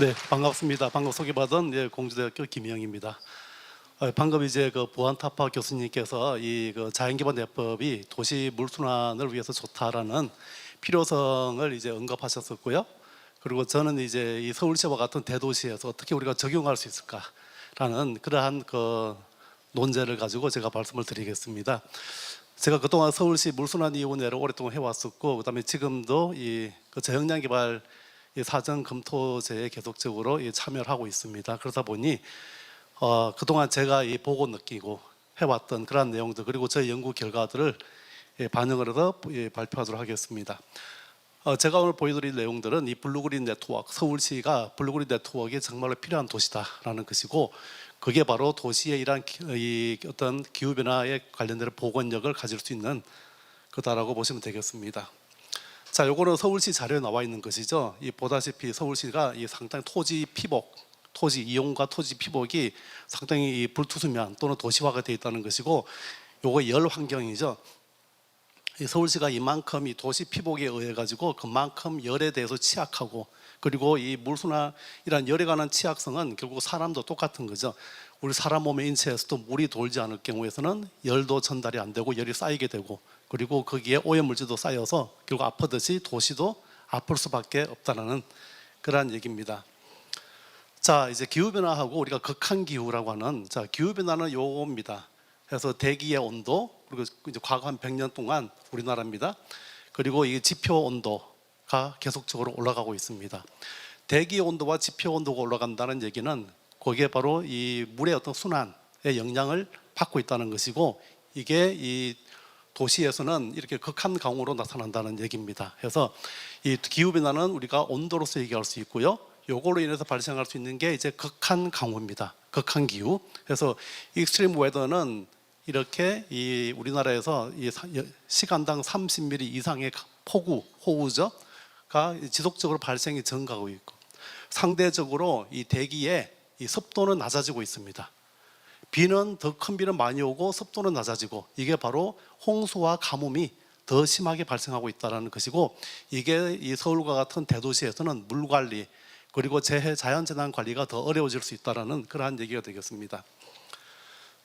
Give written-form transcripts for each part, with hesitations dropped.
네, 반갑습니다. 방금 소개받은 공주대학교 김희영입니다. 방금 이제 그 보안타파 교수님께서 이 그 자연기반 대법이 도시 물순환을 위해서 좋다라는 필요성을 이제 언급하셨었고요. 그리고 저는 이제 이 서울시와 같은 대도시에서 어떻게 우리가 적용할 수 있을까라는 그러한 그 논제를 가지고 제가 말씀을 드리겠습니다. 제가 그동안 서울시 물순환위원회를 오랫동안 해왔었고, 그다음에 지금도 그 저역량 개발 이 사전 검토제에 계속적으로 참여를 하고 있습니다. 그러다 보니 그동안 제가 보고 느끼고 해왔던 그런 내용들, 그리고 저희 연구 결과들을 반영을 해서 발표하도록 하겠습니다. 제가 오늘 보여드릴 내용들은 이 블루그린 네트워크, 서울시가 블루그린 네트워크에 정말로 필요한 도시다라는 것이고, 그게 바로 도시의 이러한 어떤 기후변화에 관련된 보건력을 가질 수 있는 거다라고 보시면 되겠습니다. 자, 요거는 서울시 자료에 나와 있는 것이죠. 보다시피 서울시가 상당히 토지 피복, 토지 이용과 토지 피복이 상당히 불투수면 또는 도시화가 되어 있다는 것이고, 요거 열 환경이죠. 서울시가 이만큼 이 도시 피복에 의해 가지고 그만큼 열에 대해서 취약하고, 그리고 이 물순환이란 열에 관한 취약성은 결국 사람도 똑같은 거죠. 우리 사람 몸의 인체에서도 물이 돌지 않을 경우에서는 열도 전달이 안 되고 열이 쌓이게 되고, 그리고 거기에 오염물질도 쌓여서 결국 아프듯이 도시도 아플 수밖에 없다는 그러한 얘기입니다. 자, 이제 기후변화하고 우리가 극한기후라고 하는, 자, 기후변화는 요겁니다. 그래서 대기의 온도, 그리고 이제 과거 한 100년 동안 우리나라입니다. 그리고 이 지표 온도가 계속적으로 올라가고 있습니다. 대기 온도와 지표 온도가 올라간다는 얘기는 거기에 바로 이 물의 어떤 순환의 영향을 받고 있다는 것이고, 이게 이 도시에서는 이렇게 극한 강우로 나타난다는 얘기입니다. 그래서 이 기후변화는 우리가 온도로서 얘기할 수 있고요, 요거로 인해서 발생할 수 있는 게 이제 극한 강우입니다. 극한 기후. 그래서 익스트림 웨더는 이렇게 이 우리나라에서 이 시간당 30mm 이상의 폭우, 호우가 지속적으로 발생이 증가하고 있고, 상대적으로 이 대기의 이 습도는 낮아지고 있습니다. 비는 더 큰 비는 많이 오고 습도는 낮아지고, 이게 바로 홍수와 가뭄이 더 심하게 발생하고 있다는 것이고, 이게 이 서울과 같은 대도시에서는 물 관리, 그리고 자연재난 관리가 더 어려워질 수 있다는 그러한 얘기가 되겠습니다.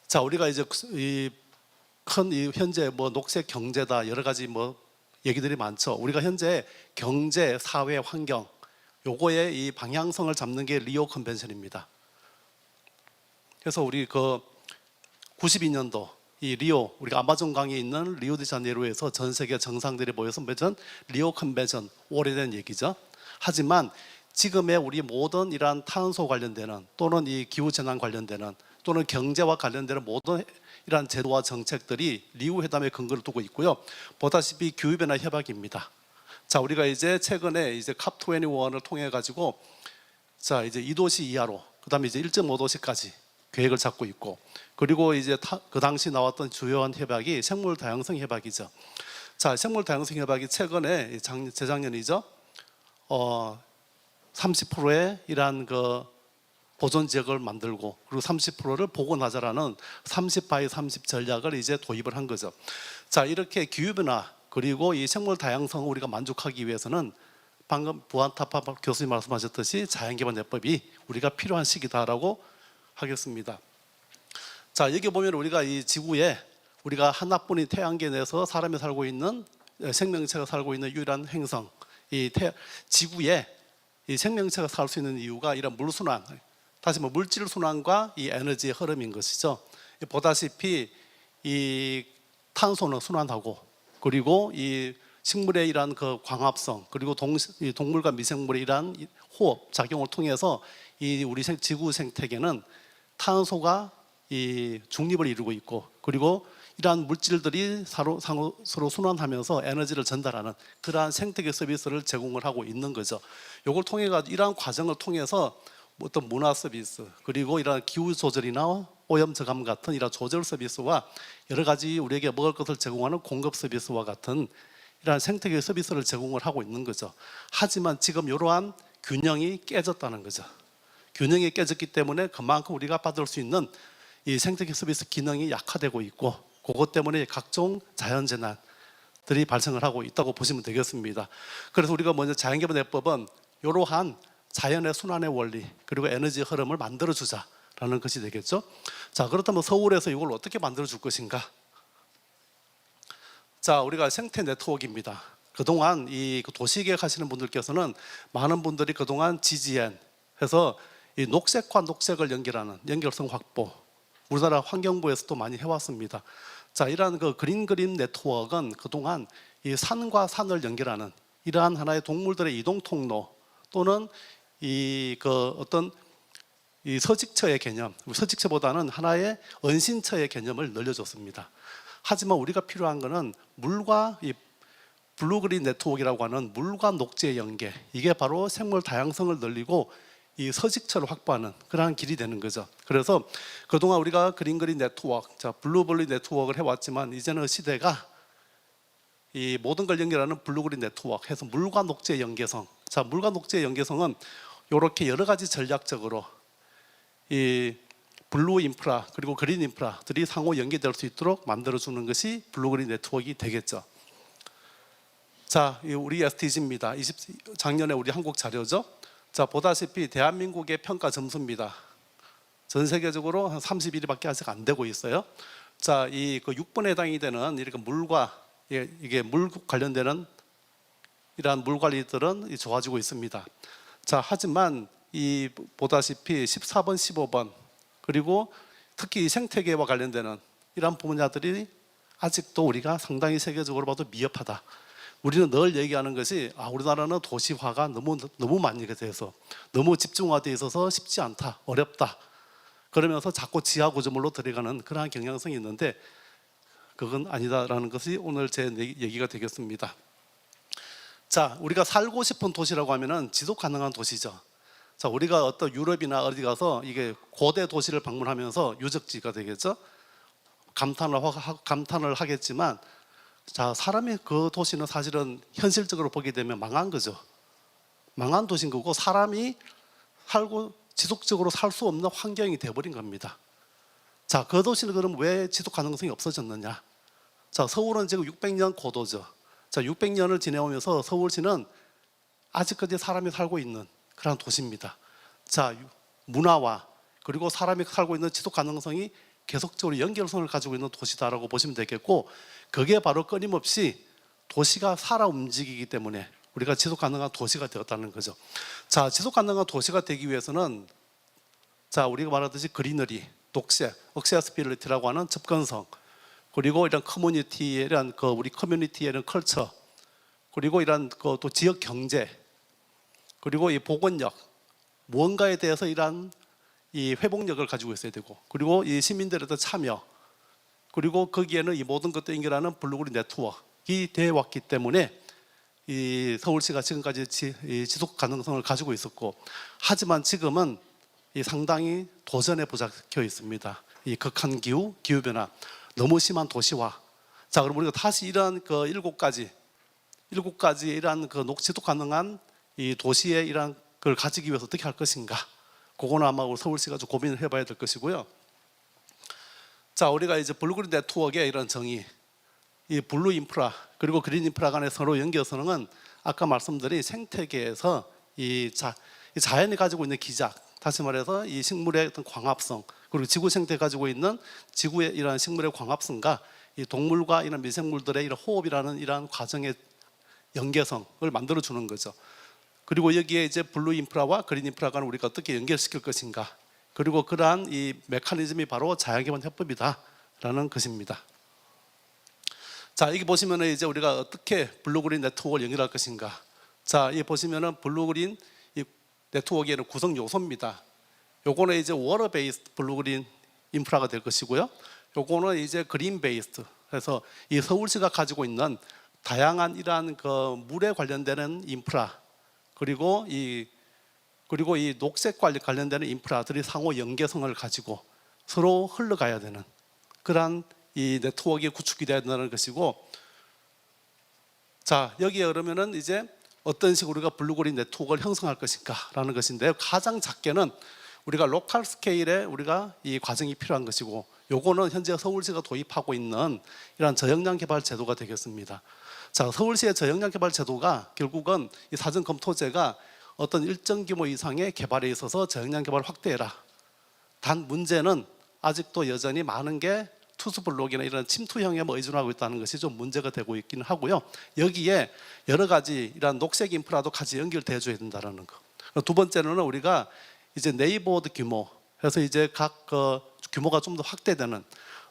자, 우리가 이제 현재 녹색 경제다, 여러 가지 얘기들이 많죠. 우리가 현재 경제, 사회, 환경 요거의 이 방향성을 잡는 게 리오 컨벤션입니다. 그래서 우리 92년도 이 리오, 우리가 아마존 강에 있는 리오데자네이루에서 전 세계 정상들이 모여서 맺은 리오 컨벤션, 오래된 얘기죠. 하지만 지금의 우리 모든 이러한 탄소 관련되는, 또는 이 기후재난 관련되는, 또는 경제와 관련되는 모든 이러한 제도와 정책들이 리우 회담의 근거를 두고 있고요. 보다시피 기후변화 협약입니다. 자, 우리가 이제 최근에 이제 컵21을 통해 가지고, 자, 이제 2도시 이하로, 그다음에 이제 1.5도시까지 계획을 잡고 있고, 그리고 이제 그 당시 나왔던 주요한 협약이 생물 다양성 협약이죠. 자, 생물 다양성 협약이 최근에 재작년이죠. 30%의 이러한 보존 지역을 만들고, 그리고 30%를 복원하자라는 30x30 전략을 이제 도입을 한 거죠. 자, 이렇게 기후변화, 그리고 이 생물 다양성을 우리가 만족하기 위해서는 방금 보안타파 교수님 말씀하셨듯이 자연기반 대법이 우리가 필요한 시기다라고 하겠습니다. 자, 여기 보면 우리가 이 지구에 우리가 하나뿐인 태양계 내에서 사람이 살고 있는, 생명체가 살고 있는 유일한 행성, 이 지구에 이 생명체가 살 수 있는 이유가 이런 물순환, 다시 물질 순환과 이 에너지의 흐름인 것이죠. 보다시피 이 탄소는 순환하고, 그리고 이 식물의 이러한 광합성, 그리고 동물과 미생물의 이러한 호흡 작용을 통해서 이 우리 지구 생태계는 탄소가 이 중립을 이루고 있고, 그리고 이러한 물질들이 서로 순환하면서 에너지를 전달하는 그러한 생태계 서비스를 제공을 하고 있는 거죠. 이걸 통해 가지고 이러한 과정을 통해서 어떤 문화 서비스, 그리고 이러한 기후 조절이나 오염 저감 같은 이러한 조절 서비스와 여러 가지 우리에게 먹을 것을 제공하는 공급 서비스와 같은 이러한 생태계 서비스를 제공을 하고 있는 거죠. 하지만 지금 이러한 균형이 깨졌다는 거죠. 균형이 깨졌기 때문에 그만큼 우리가 받을 수 있는 이 생태계 서비스 기능이 약화되고 있고, 그것 때문에 각종 자연재난들이 발생을 하고 있다고 보시면 되겠습니다. 그래서 우리가 먼저 자연개발대법은 이러한 자연의 순환의 원리 그리고 에너지 흐름을 만들어 주자라는 것이 되겠죠. 자, 그렇다면 서울에서 이걸 어떻게 만들어 줄 것인가? 자, 우리가 생태 네트워크입니다. 그동안 이 도시계획 하시는 분들께서는 많은 분들이 그동안 GGN 해서 이 녹색과 녹색을 연결하는 연결성 확보, 우리나라 환경부에서도 많이 해왔습니다. 자, 이러한 그 그린 네트워크는 그동안 이 산과 산을 연결하는 이러한 하나의 동물들의 이동 통로 또는 이 그 어떤 이 서식처의 개념, 서식처보다는 하나의 은신처의 개념을 늘려줬습니다. 하지만 우리가 필요한 것은 물과 이 블루그린 네트워크라고 하는 물과 녹지의 연계, 이게 바로 생물 다양성을 늘리고 이 서식처를 확보하는 그러한 길이 되는 거죠. 그래서 그동안 우리가 그린 네트워크, 자 블루블리 네트워크를 해왔지만 이제는 시대가 이 모든 걸 연결하는 블루그린 네트워크 해서 물과 녹지의 연계성. 자, 물과 녹지의 연계성은 이렇게 여러 가지 전략적으로 이 블루 인프라 그리고 그린 인프라들이 상호 연계될 수 있도록 만들어주는 것이 블루그린 네트워크가 되겠죠. 자, 우리 SDG입니다. 작년에 우리 한국 자료죠. 자, 보다시피 대한민국의 평가 점수입니다. 전 세계적으로 한 31위밖에 아직 안 되고 있어요. 자, 이 그 6번에 해당이 되는 이렇게 물과 이게 물 관련되는 이러한 물 관리들은 좋아지고 있습니다. 자, 하지만 이 보다시피 14번, 15번 그리고 특히 생태계와 관련되는 이러한 분야들이 아직도 우리가 상당히 세계적으로 봐도 미흡하다. 우리는 늘 얘기하는 것이 우리나라는 도시화가 너무 많이 돼서 너무 집중화되어 있어서 쉽지 않다, 어렵다. 그러면서 자꾸 지하 구조물로 들어가는 그러한 경향성이 있는데 그건 아니다라는 것이 오늘 제 얘기가 되겠습니다. 자, 우리가 살고 싶은 도시라고 하면은 지속 가능한 도시죠. 자, 우리가 어떤 유럽이나 어디 가서 이게 고대 도시를 방문하면서 유적지가 되겠죠. 감탄을 하겠지만, 자, 사람이 그 도시는 사실은 현실적으로 보게 되면 망한 거죠. 망한 도시인 거고 사람이 살고 지속적으로 살 수 없는 환경이 되어버린 겁니다. 자, 그 도시는 그럼 왜 지속 가능성이 없어졌느냐? 자, 서울은 지금 600년 고도죠. 자, 600년을 지내오면서 서울시는 아직까지 사람이 살고 있는 그런 도시입니다. 자, 문화와 그리고 사람이 살고 있는 지속 가능성이 계속적으로 연결성을 가지고 있는 도시다라고 보시면 되겠고, 그게 바로 끊임없이 도시가 살아 움직이기 때문에 우리가 지속 가능한 도시가 되었다는 거죠. 자, 지속 가능한 도시가 되기 위해서는 자, 우리가 말하듯이 그리너리, 녹색, 억세스빌리티라고 하는 접근성, 그리고 이런 커뮤니티에 이런 우리 커뮤니티의 이런 컬처, 그리고 이런 또 지역 경제, 그리고 이 보건력, 무언가에 대해서 이런 이 회복력을 가지고 있어야 되고, 그리고 이 시민들의 참여, 그리고 거기에는 이 모든 것들 연결하는 블루그린 네트워크가 되어 왔기 때문에 이 서울시가 지금까지 지속 가능성을 가지고 있었고, 하지만 지금은 이 상당히 도전에 부닥쳐 있습니다. 이 극한 기후, 기후 변화, 너무 심한 도시화. 자, 그럼 우리가 다시 이러한 일곱 가지 이러한 지속 가능한 이 도시의 이러한 걸 가지기 위해서 어떻게 할 것인가? 그거는 아마 우리 서울시가 좀 고민을 해봐야 될 것이고요. 자, 우리가 이제 블루그린 네트워크의 이런 정의, 이 블루 인프라 그리고 그린 인프라 간의 서로 연결성은 아까 말씀드린 생태계에서 이 자연이 가지고 있는 기작, 다시 말해서 이 식물의 어떤 광합성, 그리고 지구 생태가 가지고 있는 지구의 이러한 식물의 광합성과 이 동물과 이런 미생물들의 이런 호흡이라는 이러한 과정의 연계성을 만들어 주는 거죠. 그리고 여기에 이제 블루 인프라와 그린 인프라가 우리가 어떻게 연결시킬 것인가, 그리고 그러한 이 메커니즘이 바로 자연기반 해법이다라는 것입니다. 자, 여기 보시면은 이제 우리가 어떻게 블루그린 네트워크를 연결할 것인가. 자, 이 보시면은 블루그린 네트워크에는 구성 요소입니다. 요거는 이제 워터 베이스드 블루그린 인프라가 될 것이고요. 요거는 이제 그린 베이스드. 그래서 이 서울시가 가지고 있는 다양한 이러한 물에 관련되는 인프라, 그리고 이 녹색 관련되는 인프라들이 상호 연계성을 가지고 서로 흘러가야 되는 그러한 이 네트워크의 구축이 되어야 된다는 것이고, 자, 여기에 그러면은 이제 어떤 식으로 우리가 블루그린 네트워크를 형성할 것인가라는 것인데요. 가장 작게는 우리가 로컬 스케일에 우리가 이 과정이 필요한 것이고, 요거는 현재 서울시가 도입하고 있는 이러한 저역량 개발 제도가 되겠습니다. 자, 서울시의 저역량 개발 제도가 결국은 이 사전 검토제가 어떤 일정 규모 이상의 개발에 있어서 저역량 개발을 확대해라. 단 문제는 아직도 여전히 많은 게 투수블록이나 이런 침투형에 의존하고 있다는 것이 좀 문제가 되고 있기는 하고요. 여기에 여러 가지 이런 녹색 인프라도 같이 연결돼 줘야 된다는 거. 두 번째로는 우리가 이제 네이버호드 규모 해서 이제 각 규모가 좀 더 확대되는,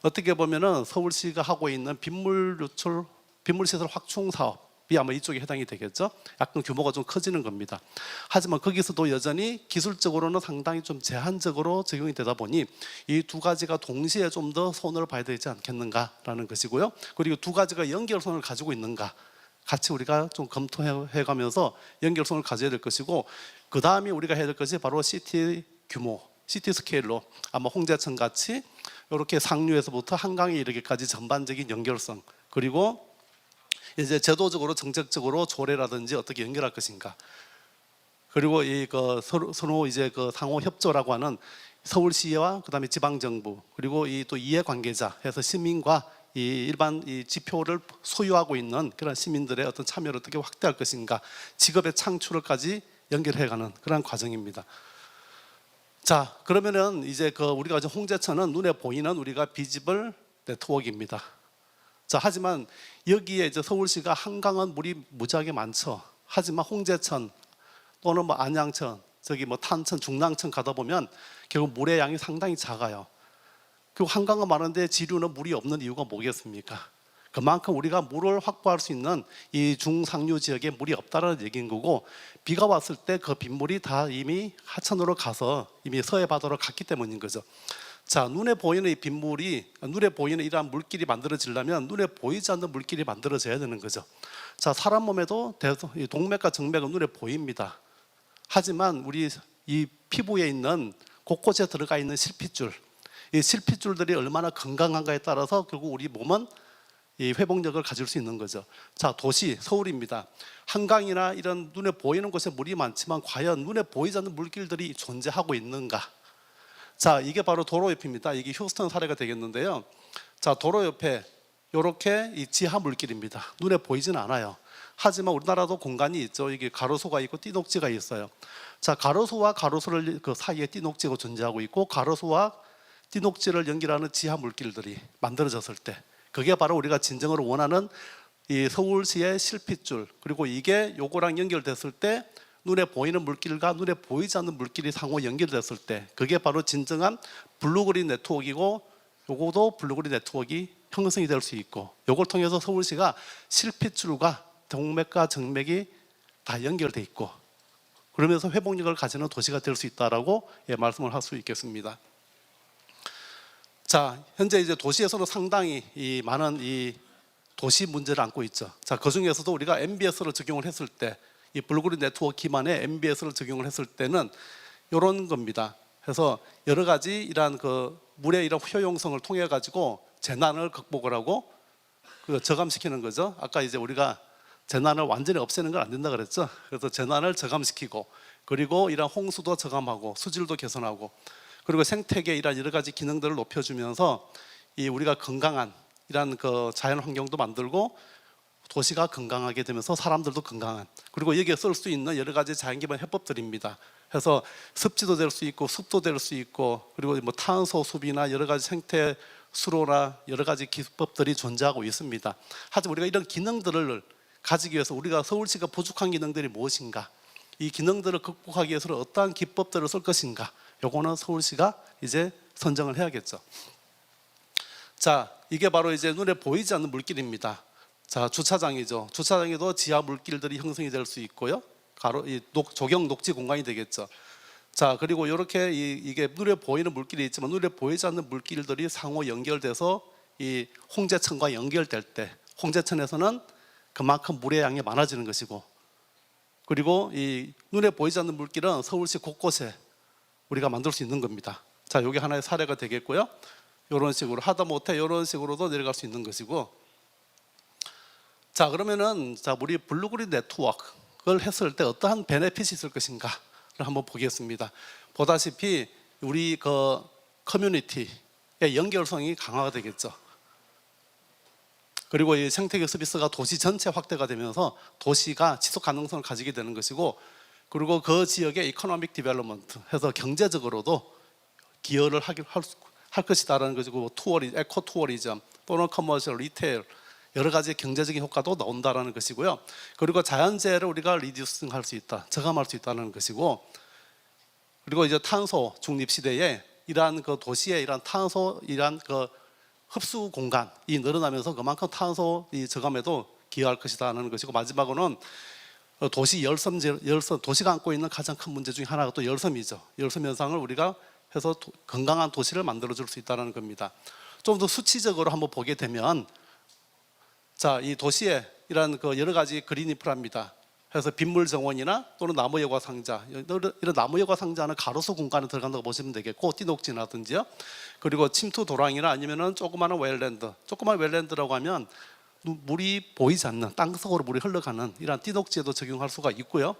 어떻게 보면은 서울시가 하고 있는 빗물 유출, 빗물 시설 확충 사업이 아마 이쪽에 해당이 되겠죠. 약간 규모가 좀 커지는 겁니다. 하지만 거기서도 여전히 기술적으로는 상당히 좀 제한적으로 적용이 되다 보니 이 두 가지가 동시에 좀 더 손을 봐야 되지 않겠는가라는 것이고요. 그리고 두 가지가 연결선을 가지고 있는가 같이 우리가 좀 검토해 가면서 연결선을 가져야 될 것이고, 그 다음에 우리가 해야 될 것이 바로 시티 규모, 시티 스케일로 아마 홍제천 같이 이렇게 상류에서부터 한강에 이르기까지 전반적인 연결성, 그리고 이제 제도적으로 정책적으로 조례라든지 어떻게 연결할 것인가, 그리고 서로 이제 상호 협조라고 하는 서울시와 그다음에 지방 정부, 그리고 이 또 이해 관계자 해서 시민과 이 일반 이 지표를 소유하고 있는 그런 시민들의 어떤 참여를 어떻게 확대할 것인가, 직업의 창출을까지 연결해가는 그런 과정입니다. 자, 그러면은 이제 우리가 홍제천은 눈에 보이는 우리가 비지블 네트워크입니다. 자, 하지만 여기에 이제 서울시가 한강은 물이 무지하게 많죠. 하지만 홍제천 또는 뭐 안양천, 저기 뭐 탄천, 중랑천 가다 보면 결국 물의 양이 상당히 작아요. 그리고 한강은 많은데 지류는 물이 없는 이유가 뭐겠습니까? 그만큼 우리가 물을 확보할 수 있는 이 중상류 지역에 물이 없다는 얘기인 거고, 비가 왔을 때 그 빗물이 다 이미 하천으로 가서 이미 서해 바다로 갔기 때문인 거죠. 자, 눈에 보이는 이 빗물이, 눈에 보이는 이러한 물길이 만들어지려면 눈에 보이지 않는 물길이 만들어져야 되는 거죠. 자, 사람 몸에도 동맥과 정맥은 눈에 보입니다. 하지만 우리 이 피부에 있는 곳곳에 들어가 있는 실핏줄, 이 실핏줄들이 얼마나 건강한가에 따라서 결국 우리 몸은 이 회복력을 가질 수 있는 거죠. 자, 도시 서울입니다. 한강이나 이런 눈에 보이는 곳에 물이 많지만 과연 눈에 보이지 않는 물길들이 존재하고 있는가? 자, 이게 바로 도로 옆입니다. 이게 휴스턴 사례가 되겠는데요. 자, 도로 옆에 이렇게 이 지하 물길입니다. 눈에 보이지는 않아요. 하지만 우리나라도 공간이 있죠. 이게 가로수가 있고 띠녹지가 있어요. 자, 가로수와 가로수를 그 사이에 띠녹지가 존재하고 있고, 가로수와 띠녹지를 연결하는 지하 물길들이 만들어졌을 때, 그게 바로 우리가 진정으로 원하는 이 서울시의 실핏줄, 그리고 이게 요거랑 연결됐을 때 눈에 보이는 물길과 눈에 보이지 않는 물길이 상호 연결됐을 때, 그게 바로 진정한 블루그린 네트워크이고, 요거도 블루그린 네트워크가 형성이 될 수 있고, 요걸 통해서 서울시가 실핏줄과 동맥과 정맥이 다 연결돼 있고, 그러면서 회복력을 가지는 도시가 될 수 있다라고 말씀을 할 수 있겠습니다. 자, 현재 이제 도시에서는 상당히 이 많은 이 도시 문제를 안고 있죠. 자, 그 중에서도 우리가 MBS를 적용을 했을 때, 이 블루그린 네트워크 기반의 MBS를 적용을 했을 때는 이런 겁니다. 그래서 여러 가지 이러한 물의 이런 효용성을 통해 가지고 재난을 극복을 하고 저감시키는 거죠. 아까 이제 우리가 재난을 완전히 없애는 건 안 된다 그랬죠. 그래서 재난을 저감시키고, 그리고 이런 홍수도 저감하고 수질도 개선하고, 그리고 생태계 이런 여러 가지 기능들을 높여주면서 이 우리가 건강한 이런 자연 환경도 만들고, 도시가 건강하게 되면서 사람들도 건강한, 그리고 여기에 쓸 수 있는 여러 가지 자연기반 해법들입니다. 그래서 습지도 될 수 있고 숲도 될 수 있고, 그리고 뭐 탄소 숲이나 여러 가지 생태 수로나 여러 가지 기법들이 존재하고 있습니다. 하지만 우리가 이런 기능들을 가지기 위해서 우리가 서울시가 부족한 기능들이 무엇인가, 이 기능들을 극복하기 위해서는 어떠한 기법들을 쓸 것인가, 요거는 서울시가 이제 선정을 해야겠죠. 자, 이게 바로 이제 눈에 보이지 않는 물길입니다. 자, 주차장이죠. 주차장에도 지하 물길들이 형성이 될 수 있고요. 조경 녹지 공간이 되겠죠. 자, 그리고 이렇게 이게 눈에 보이는 물길이 있지만 눈에 보이지 않는 물길들이 상호 연결돼서 이 홍제천과 연결될 때, 홍제천에서는 그만큼 물의 양이 많아지는 것이고, 그리고 이 눈에 보이지 않는 물길은 서울시 곳곳에 우리가 만들 수 있는 겁니다. 자, 이게 하나의 사례가 되겠고요. 이런 식으로 하다못해 이런 식으로도 내려갈 수 있는 것이고, 자, 그러면은 우리 블루그린 네트워크를 했을 때 어떠한 베네핏이 있을 것인가를 한번 보겠습니다. 보다시피 우리 커뮤니티의 연결성이 강화가 되겠죠. 그리고 이 생태계 서비스가 도시 전체 확대가 되면서 도시가 지속 가능성을 가지게 되는 것이고, 그리고 그 지역의 이코노믹 디벨롭먼트 해서 경제적으로도 기여를 할 것이다라는 것이고, 에코 투어리즘 또는 커머셜, 리테일 여러 가지 경제적인 효과도 나온다라는 것이고요. 그리고 자연재해를 우리가 리듀싱할 수 있다, 저감할 수 있다는 것이고, 그리고 이제 탄소 중립 시대에 이러한 그 도시의 이러한 탄소, 이러한 그 흡수 공간이 늘어나면서 그만큼 탄소 이 저감에도 기여할 것이다라는 것이고, 마지막으로는 도시 열섬, 도시가 안고 있는 가장 큰 문제 중에 하나가 또 열섬이죠. 열섬 현상을 우리가 해서 건강한 도시를 만들어줄 수 있다는 겁니다. 좀 더 수치적으로 한번 보게 되면, 자, 이 도시에 이런 그 여러 가지 그린 인프라입니다. 그래서 빗물 정원이나 또는 나무 여과 상자, 이런 나무 여과 상자는 가로수 공간에 들어간다고 보시면 되겠고, 띠녹지나든지요. 그리고 침투 도랑이나 아니면은 조그마한 웰랜드, 조그마한 웰랜드라고 하면 물이 보이지 않는 땅속으로 물이 흘러가는 이런 띠녹지에도 적용할 수가 있고요.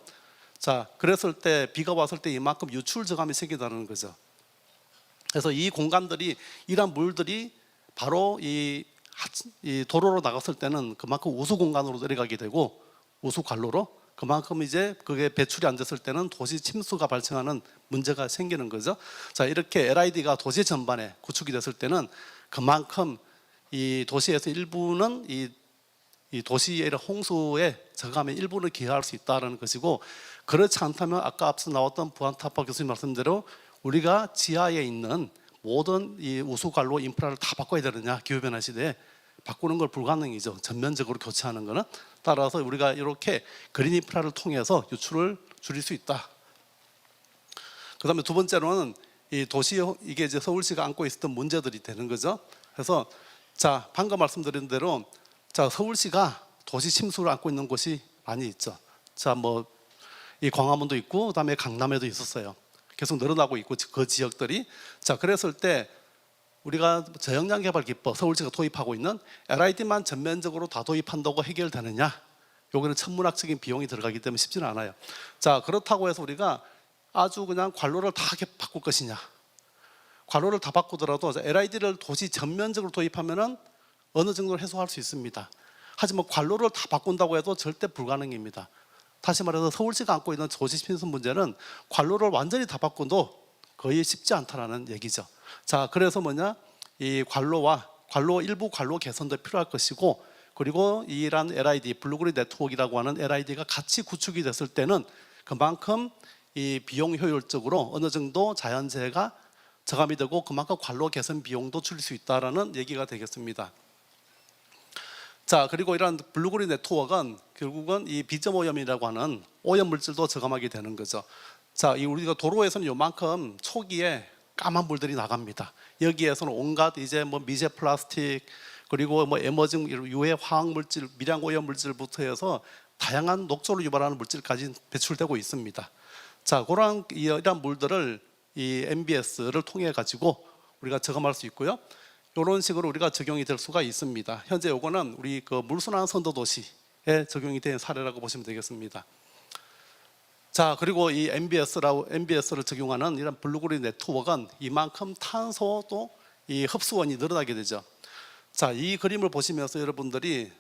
자, 그랬을 때 비가 왔을 때 이만큼 유출 저감이 생긴다는 거죠. 그래서 이 공간들이, 이런 물들이 바로 이 도로로 나갔을 때는 그만큼 우수 공간으로 내려가게 되고, 우수 관로로 그만큼 이제 그게 배출이 안 됐을 때는 도시 침수가 발생하는 문제가 생기는 거죠. 자, 이렇게 LID가 도시 전반에 구축이 됐을 때는 그만큼 이 도시에서 일부는 이 도시의 홍수의 저감에 일부는 기여할 수 있다는 것이고, 그렇지 않다면 아까 앞서 나왔던 부안타파 교수님 말씀대로 우리가 지하에 있는 모든 이 우수관로 인프라를 다 바꿔야 되느냐, 기후변화 시대에 바꾸는 걸 불가능이죠. 전면적으로 교체하는 거는. 따라서 우리가 이렇게 그린 인프라를 통해서 유출을 줄일 수 있다. 그 다음에 두 번째로는 이 도시, 이게 이제 서울시가 안고 있었던 문제들이 되는 거죠. 그래서 자, 방금 말씀드린 대로, 자, 서울시가 도시 침수를 안고 있는 곳이 많이 있죠. 자, 뭐 이 광화문도 있고, 그다음에 강남에도 있었어요. 계속 늘어나고 있고, 그 지역들이. 자, 그랬을 때 우리가 저역량 개발 기법, 서울시가 도입하고 있는 LID만 전면적으로 다 도입한다고 해결되느냐? 여기는 천문학적인 비용이 들어가기 때문에 쉽지는 않아요. 자, 그렇다고 해서 우리가 아주 그냥 관로를 다 바꿀 것이냐? 관로를 다 바꾸더라도 LID를 도시 전면적으로 도입하면은 어느 정도 해소할 수 있습니다. 하지만 관로를 다 바꾼다고 해도 절대 불가능입니다. 다시 말해서 서울시가 안고 있는 도시 침수 문제는 관로를 완전히 다 바꾼도 거의 쉽지 않다라는 얘기죠. 자, 그래서 뭐냐, 이 관로 일부 관로 개선도 필요할 것이고, 그리고 이란 LID, 블루그린 네트워크라고 하는 LID가 같이 구축이 됐을 때는 그만큼 이 비용 효율적으로 어느 정도 자연재해가 저감이 되고, 그만큼 관로 개선 비용도 줄일 수 있다라는 얘기가 되겠습니다. 자, 그리고 이런 블루그린 네트워크는 결국은 이 비점 오염이라고 하는 오염 물질도 저감하게 되는 거죠. 자, 이 우리가 도로에서는 요만큼 초기에 까만 물들이 나갑니다. 여기에서는 온갖 이제 뭐 미세 플라스틱, 그리고 뭐 에머징 유해 화학 물질, 미량 오염 물질부터 해서 다양한 녹조를 유발하는 물질까지 배출되고 있습니다. 자, 그런 이런 물들을 이 MBS를 통해 가지고 우리가 저감할 수 있고요. 이런 식으로 우리가 적용이 될 수가 있습니다. 현재 요거는 우리 그 물순환 선도 도시에 적용이 된 사례라고 보시면 되겠습니다. 자, 그리고 이 MBS를 적용하는 이런 블루그린 네트워크는 이만큼 탄소도 이 흡수원이 늘어나게 되죠. 자, 이 그림을 보시면서 여러분들이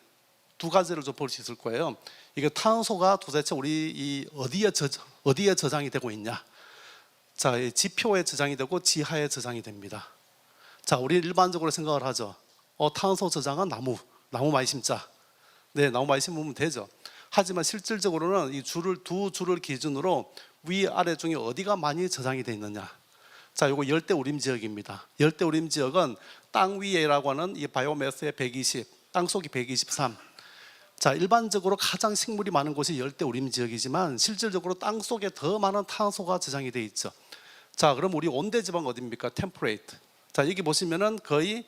두 가지를 좀 볼 수 있을 거예요. 이게 탄소가 도대체 우리 이 어디에 저장이 되고 있냐? 자, 이 지표에 저장이 되고 지하에 저장이 됩니다. 자, 우리 일반적으로 생각을 하죠. 탄소 저장은 나무 많이 심자. 네, 나무 많이 심으면 되죠. 하지만 실질적으로는 이 두 줄을 기준으로 위아래 중에 어디가 많이 저장이 되어 있느냐. 자, 이거 열대 우림 지역입니다. 열대 우림 지역은 땅 위에라고 하는 이 바이오매스의 120, 땅 속이 123. 자, 일반적으로 가장 식물이 많은 곳이 열대 우림 지역이지만 실질적으로 땅 속에 더 많은 탄소가 저장이 되어 있죠. 자, 그럼 우리 온대 지방 어디입니까? 템퍼레이트. 자, 여기 보시면은 거의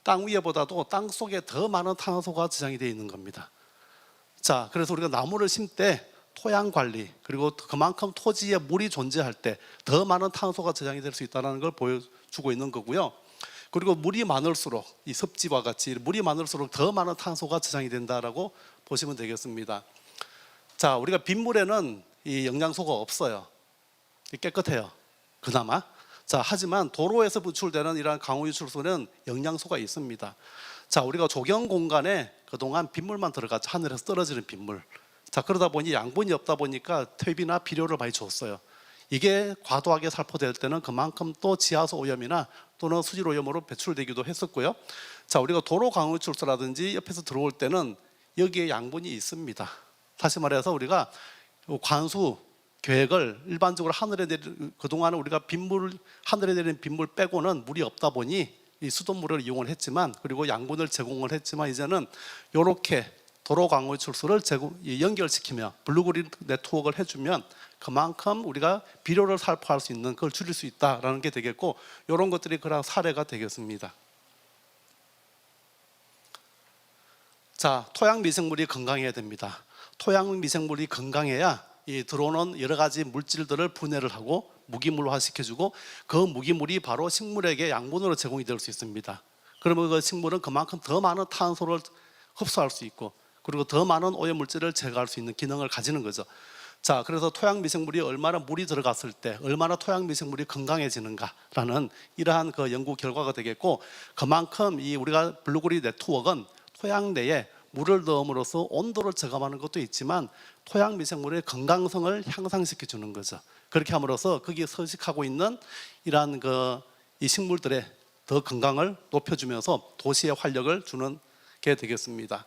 땅 위에보다도 땅 속에 더 많은 탄소가 저장이 되어 있는 겁니다. 자, 그래서 우리가 나무를 심을 때 토양 관리, 그리고 그만큼 토지에 물이 존재할 때 더 많은 탄소가 저장이 될 수 있다는 걸 보여주고 있는 거고요. 그리고 물이 많을수록, 이 섭지와 같이 물이 많을수록 더 많은 탄소가 저장이 된다라고 보시면 되겠습니다. 자, 우리가 빗물에는 이 영양소가 없어요. 깨끗해요, 그나마. 자, 하지만 도로에서 분출되는 이러한 강우 유출소는 영양소가 있습니다. 자, 우리가 조경 공간에 그동안 빗물만 들어갔죠. 하늘에서 떨어지는 빗물. 자, 그러다 보니 양분이 없다 보니까 퇴비나 비료를 많이 줬어요. 이게 과도하게 살포될 때는 그만큼 또 지하수 오염이나 또는 수질 오염으로 배출되기도 했었고요. 자, 우리가 도로 강우출소라든지 옆에서 들어올 때는 여기에 양분이 있습니다. 다시 말해서 우리가 관수 계획을 일반적으로 하늘에 내리는, 그동안은 우리가 빗물, 하늘에 내리는 빗물 빼고는 물이 없다 보니 이 수돗물을 이용을 했지만, 그리고 양분을 제공을 했지만, 이제는 이렇게 도로 강우 출수를 연결시키며 블루그린 네트워크를 해주면 그만큼 우리가 비료를 살포할 수 있는 걸 줄일 수 있다라는 게 되겠고, 이런 것들이 그런 사례가 되겠습니다. 자, 토양 미생물이 건강해야 됩니다. 토양 미생물이 건강해야 이 들어오는 여러 가지 물질들을 분해를 하고 무기물화 시켜주고, 그 무기물이 바로 식물에게 양분으로 제공이 될 수 있습니다. 그러면 그 식물은 그만큼 더 많은 탄소를 흡수할 수 있고, 그리고 더 많은 오염물질을 제거할 수 있는 기능을 가지는 거죠. 자, 그래서 토양 미생물이 얼마나 물이 들어갔을 때 얼마나 토양 미생물이 건강해지는가라는 이러한 그 연구 결과가 되겠고, 그만큼 이 우리가 블루그린 네트워크는 토양 내에 물을 넣음으로써 온도를 저감하는 것도 있지만 토양 미생물의 건강성을 향상시켜 주는 거죠. 그렇게 함으로써 거기에 서식하고 있는 이러한 이 식물들의 더 건강을 높여주면서 도시의 활력을 주는 게 되겠습니다.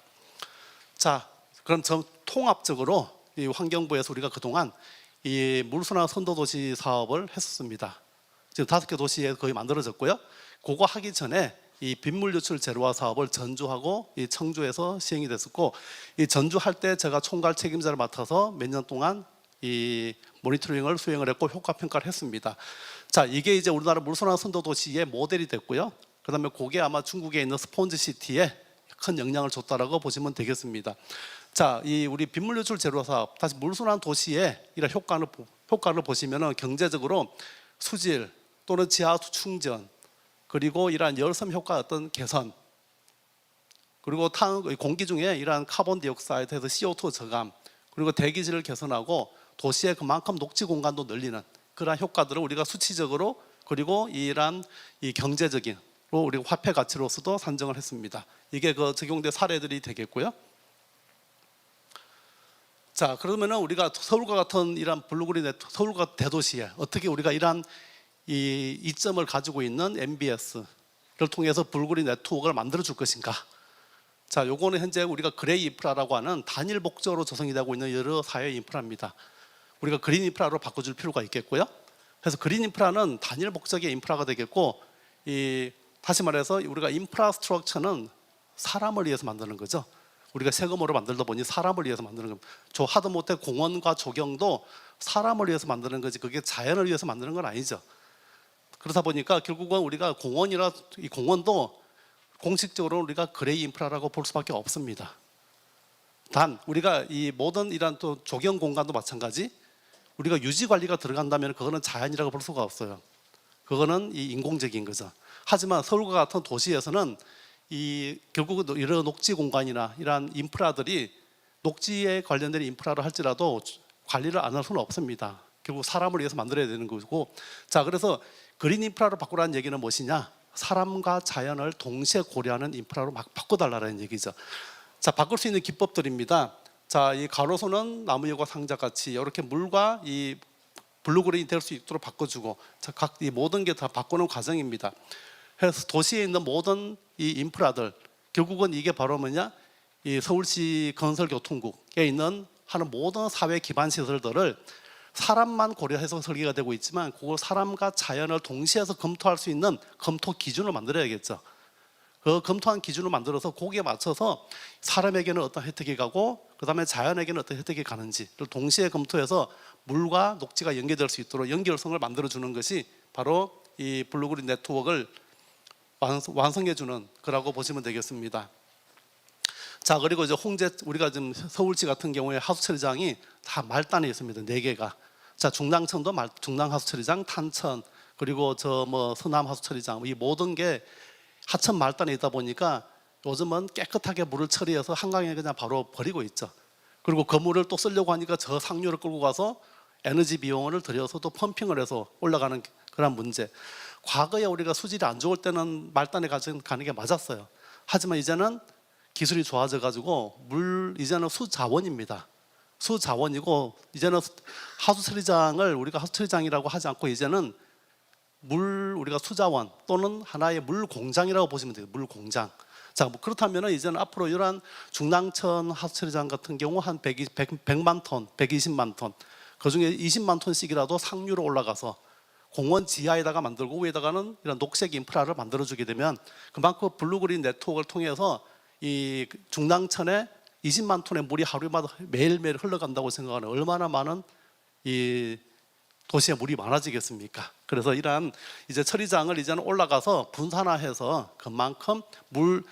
자, 그럼 통합적으로 이 환경부에서 우리가 그동안 이 물순환 선도도시 사업을 했었습니다. 지금 5개 도시에 거의 만들어졌고요. 그거 하기 전에 이 빗물 유출 제로화 사업을 전주하고 이 청주에서 시행이 됐었고, 이 전주할 때 제가 총괄 책임자를 맡아서 몇 년 동안 이 모니터링을 수행을 했고 효과 평가를 했습니다. 자, 이게 이제 우리나라 물순환 선도 도시의 모델이 됐고요. 그다음에 그게 아마 중국에 있는 스폰지 시티에 큰 영향을 줬다라고 보시면 되겠습니다. 자, 이 우리 빗물 유출 제로 사업, 다시 물순환 도시의 이런 효과를 보시면은 경제적으로 수질 또는 지하수 충전, 그리고 이러한 열섬 효과 어떤 개선, 그리고 공기 중에 이러한 카본 디옥사이드에서 CO2 저감, 그리고 대기질을 개선하고 도시의 그만큼 녹지 공간도 늘리는 그러한 효과들을 우리가 수치적으로, 그리고 이러한 이 경제적인 우리가 화폐 가치로서도 산정을 했습니다. 이게 그 적용된 사례들이 되겠고요. 자, 그러면은 우리가 서울과 같은 이러한 블루그린 서울과 대도시에 어떻게 우리가 이러한 이 이점을 가지고 있는 MBS를 통해서 블루그린 네트워크를 만들어 줄 것인가? 자, 요거는 현재 우리가 그레이 인프라라고 하는 단일 목적으로 조성이 되고 있는 여러 사회 인프라입니다. 우리가 그린 인프라로 바꿔줄 필요가 있겠고요. 그래서 그린 인프라는 단일 목적의 인프라가 되겠고, 다시 말해서 우리가 인프라스트럭처는 사람을 위해서 만드는 거죠. 우리가 세금으로 만들다 보니 사람을 위해서 만드는 겁니다. 하다못해 공원과 조경도 사람을 위해서 만드는 거지, 그게 자연을 위해서 만드는 건 아니죠. 그러다 보니까 결국은 우리가 이 공원도 공식적으로 우리가 그레이 인프라라고 볼 수밖에 없습니다. 단 우리가 이 모든 이런 또 조경 공간도 마찬가지, 우리가 유지 관리가 들어간다면 그거는 자연이라고 볼 수가 없어요. 그거는 이 인공적인 거죠. 하지만 서울과 같은 도시에서는 결국은 이런 녹지 공간이나 이러한 인프라들이 녹지에 관련된 인프라를 할지라도 관리를 안 할 수는 없습니다. 결국 사람을 위해서 만들어야 되는 거고, 자, 그래서 그린 인프라로 바꾸라는 얘기는 무엇이냐? 사람과 자연을 동시에 고려하는 인프라로 막 바꿔달라는 얘기죠. 자, 바꿀 수 있는 기법들입니다. 자, 이 가로수는 나무역과 상자같이 이렇게 물과 이 블루그린이 될 수 있도록 바꿔주고, 자, 이 모든 게 다 바꾸는 과정입니다. 그래서 도시에 있는 모든 이 인프라들, 결국은 이게 바로 뭐냐? 이 서울시 건설교통국에 있는 하는 모든 사회 기반 시설들을 사람만 고려해서 설계가 되고 있지만, 그걸 사람과 자연을 동시에서 검토할 수 있는 검토 기준을 만들어야겠죠. 그 검토한 기준을 만들어서 거기에 맞춰서 사람에게는 어떤 혜택이 가고 그 다음에 자연에게는 어떤 혜택이 가는지를 동시에 검토해서 물과 녹지가 연계될 수 있도록 연결성을 만들어주는 것이 바로 이 블루그린 네트워크를 완성해 주는 거라고 보시면 되겠습니다. 자, 그리고 이제 우리가 지금 서울시 같은 경우에 하수처리장이 다 말단에 있습니다. 4개가. 자, 중랑천도 중랑 하수처리장, 탄천, 그리고 서남 하수처리장, 이 모든 게 하천 말단에 있다 보니까 요즘은 깨끗하게 물을 처리해서 한강에 그냥 바로 버리고 있죠. 그리고 그 물을 또 쓰려고 하니까 저 상류를 끌고 가서 에너지 비용을 들여서 또 펌핑을 해서 올라가는 그런 문제. 과거에 우리가 수질이 안 좋을 때는 말단에 가는 게 맞았어요. 하지만 이제는 기술이 좋아져 가지고 이제는 수자원입니다. 수자원이고 이제는 하수 처리장을 우리가 하수 처리장이라고 하지 않고 이제는 우리가 수자원 또는 하나의 물 공장이라고 보시면 돼요. 물 공장. 자, 뭐 그렇다면 이제는 앞으로 이러한 중랑천 하수 처리장 같은 경우 한 100만 톤, 120만 톤, 그 중에 20만 톤씩이라도 상류로 올라가서 공원 지하에다가 만들고 위에다가는 이런 녹색 인프라를 만들어주게 되면 그만큼 블루그린 네트워크를 통해서 이 중랑천에 20만 톤의 물이 하루마다 매일매일 흘러간다고 생각하는 얼마나 많은 이 도시에 물이 많아지겠습니까? 그래서 이러한 이제 처리장을 이제는 올라가서 분산화해서 그만큼 물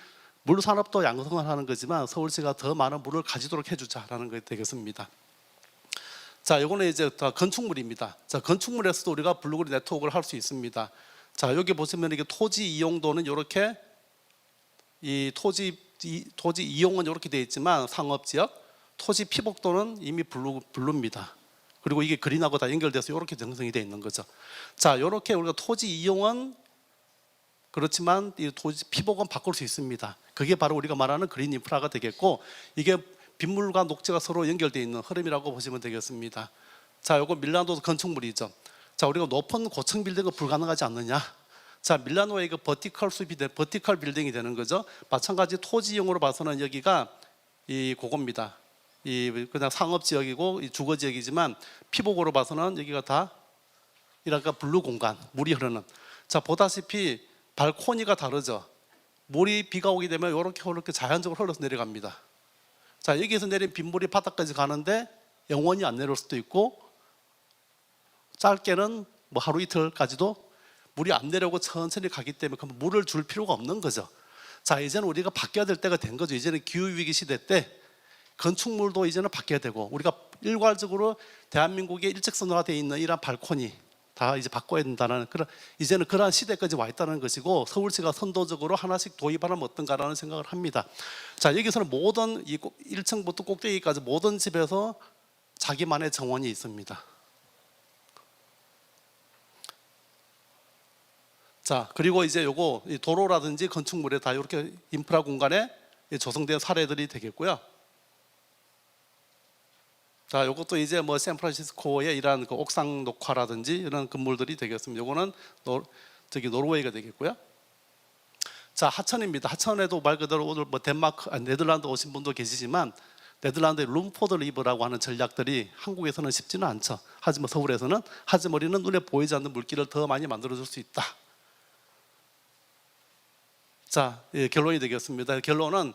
산업도 양성하는 거지만 서울시가 더 많은 물을 가지도록 해주자라는 게 되겠습니다. 자, 이거는 이제 다 건축물입니다. 자, 건축물에서도 우리가 블루그린 네트워크를 할 수 있습니다. 자, 여기 보시면 이게 토지 이용도는 이렇게 이 토지 이용은 이렇게 되어 있지만 상업지역 토지 피복도는 이미 블루입니다. 그리고 이게 그린하고 다 연결돼서 이렇게 형성이 되어 있는 거죠. 자, 이렇게 우리가 토지 이용은 그렇지만 이 토지 피복은 바꿀 수 있습니다. 그게 바로 우리가 말하는 그린 인프라가 되겠고 이게 빗물과 녹지가 서로 연결되어 있는 흐름이라고 보시면 되겠습니다. 자, 이거 밀라노 건축물이죠. 자, 우리가 높은 고층 빌딩은 불가능하지 않느냐? 자, 밀라노의 그 버티컬 빌딩이 되는 거죠. 마찬가지 토지 이용으로 봐서는 여기가 이 그겁니다. 이 그냥 상업 지역이고 이 주거 지역이지만 피복으로 봐서는 여기가 다 이랄까 블루 공간, 물이 흐르는. 자, 보다시피 발코니가 다르죠. 물이 비가 오게 되면 이렇게 자연적으로 흘러서 내려갑니다. 자, 여기에서 내린 빗물이 바닥까지 가는데 영원히 안 내려올 수도 있고 짧게는 뭐 하루 이틀까지도 물이 안 내려오고 천천히 가기 때문에 그럼 물을 줄 필요가 없는 거죠. 자, 이제는 우리가 바뀌어야 될 때가 된 거죠. 이제는 기후위기 시대 때 건축물도 이제는 바뀌어야 되고 우리가 일괄적으로 대한민국의 일직선화가 되어 있는 이런 발코니 다 이제 바꿔야 된다는 이제는 그러한 시대까지 와 있다는 것이고 서울시가 선도적으로 하나씩 도입하면 어떤가라는 생각을 합니다. 자, 여기서는 모든 1층부터 꼭대기까지 모든 집에서 자기만의 정원이 있습니다. 자, 그리고 이제 요거 도로라든지 건축물에 다 이렇게 인프라 공간에 조성된 사례들이 되겠고요. 자, 이것도 이제 뭐 샌프란시스코의 이러한 그 옥상 녹화라든지 이런 건물들이 되겠습니다. 이거는 노르웨이가 되겠고요. 자, 하천입니다. 하천에도 말 그대로 오늘 뭐 네덜란드 오신 분도 계시지만 네덜란드의 룸포드 리버라고 하는 전략들이 한국에서는 쉽지는 않죠. 하지만 서울에서는 우리는 눈에 보이지 않는 물길을 더 많이 만들어줄 수 있다. 자, 예, 결론이 되겠습니다. 결론은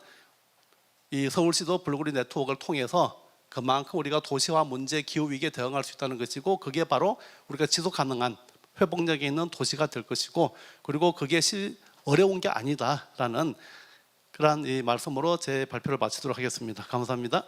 이 서울시도 블루그린 네트워크를 통해서 그만큼 우리가 도시화 문제, 기후위기에 대응할 수 있다는 것이고 그게 바로 우리가 지속 가능한 회복력이 있는 도시가 될 것이고 그리고 그게 어려운 게 아니다라는 그런 이 말씀으로 제 발표를 마치도록 하겠습니다. 감사합니다.